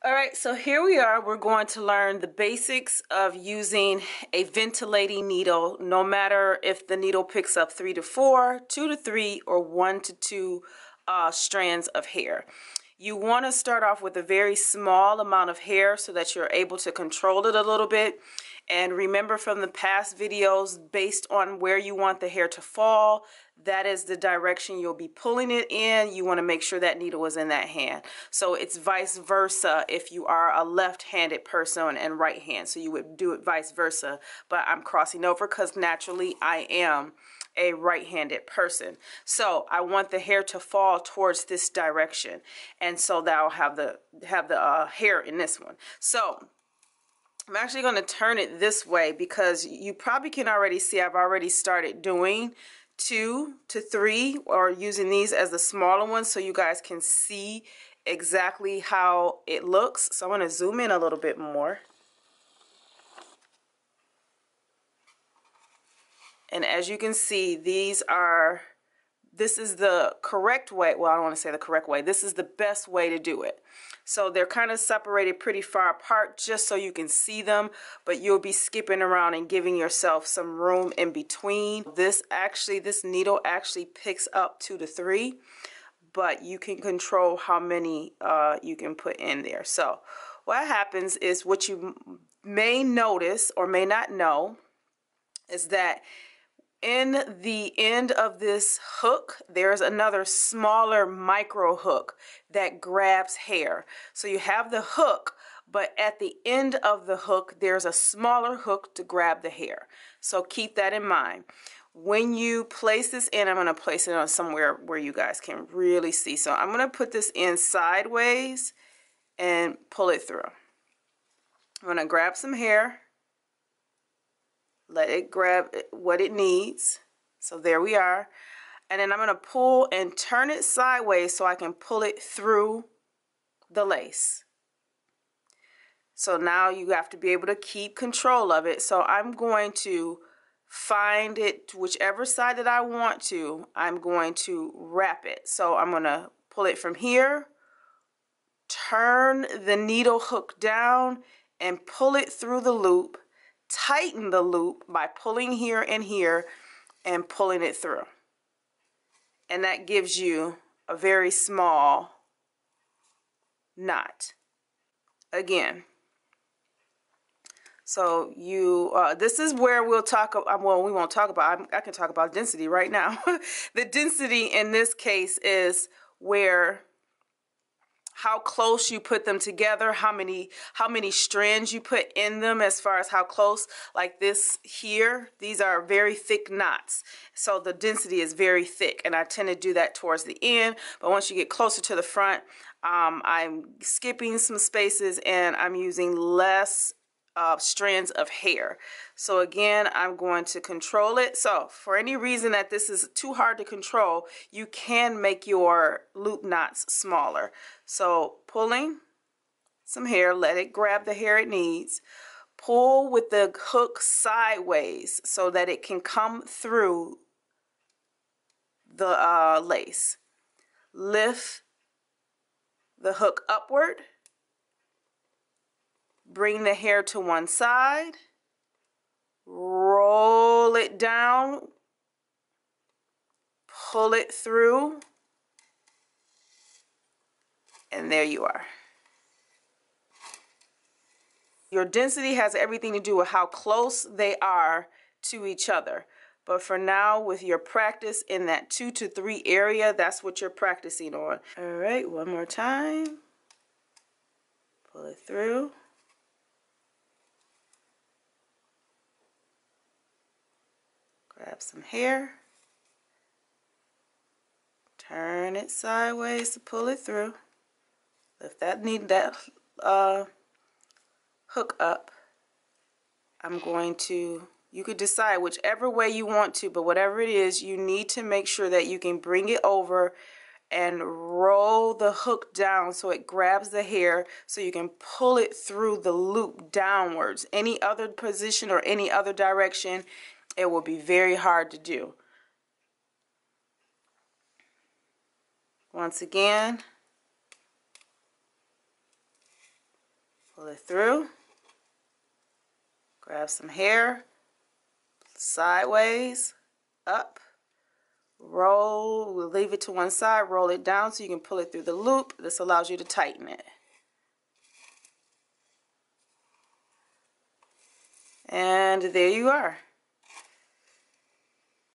All right, so here we are. We're going to learn the basics of using a ventilating needle, no matter if the needle picks up 3 to 4, 2 to 3, or 1 to 2 strands of hair. You want to start off with a very small amount of hair so that you're able to control it a little bit. And remember from the past videos, based on where you want the hair to fall, that is the direction you'll be pulling it in. You want to make sure that needle is in that hand. So it's vice versa if you are a left-handed person and right hand. So you would do it vice versa. But I'm crossing over because naturally I am a right-handed person. So I want the hair to fall towards this direction. And so that I'll have the hair in this one. So I'm actually going to turn it this way because you probably can already see I've already started doing 2 to 3 or using these as the smaller ones so you guys can see exactly how it looks. So I'm going to zoom in a little bit more. And as you can see, this is the correct way. Well, I don't want to say the correct way. This is the best way to do it. So they're kind of separated pretty far apart just so you can see them, but you'll be skipping around and giving yourself some room in between. This needle actually picks up 2 to 3, but you can control how many you can put in there. So what happens is, what you may notice or may not know is that in the end of this hook, there's another smaller micro hook that grabs hair. So you have the hook, but at the end of the hook, there's a smaller hook to grab the hair. So keep that in mind. When you place this in, I'm going to place it on somewhere where you guys can really see. So I'm going to put this in sideways and pull it through. I'm going to grab some hair. Let it grab what it needs. So there we are. And then I'm going to pull and turn it sideways so I can pull it through the lace. So now you have to be able to keep control of it. So I'm going to find it whichever side that I want to. I'm going to wrap it. So I'm going to pull it from here, turn the needle hook down, and pull it through the loop. Tighten the loop by pulling here and here and pulling it through. And that gives you a very small knot. Again. So this is where we'll talk about, well, we won't talk about, I can talk about density right now. The density in this case is where how close you put them together, how many strands you put in them, as far as how close. Like this here, these are very thick knots, so the density is very thick, and I tend to do that towards the end. But once you get closer to the front, I'm skipping some spaces and I'm using less strands of hair. So again, I'm going to control it. So for any reason that this is too hard to control, you can make your loop knots smaller. So pulling some hair, let it grab the hair it needs. Pull with the hook sideways so that it can come through the lace. Lift the hook upward. Bring the hair to one side, roll it down, pull it through, and there you are. Your density has everything to do with how close they are to each other. But for now, with your practice in that 2 to 3 area, that's what you're practicing on. All right, one more time. Pull it through. Grab some hair, turn it sideways to pull it through. Lift that hook up. I'm going to, you could decide whichever way you want to, but whatever it is, you need to make sure that you can bring it over and roll the hook down so it grabs the hair so you can pull it through the loop downwards. Any other position or any other direction, it will be very hard to do. Once again, Pull it through. Grab some hair, sideways, up, roll, we'll leave it to one side, roll it down so you can pull it through the loop. This allows you to tighten it. And there you are.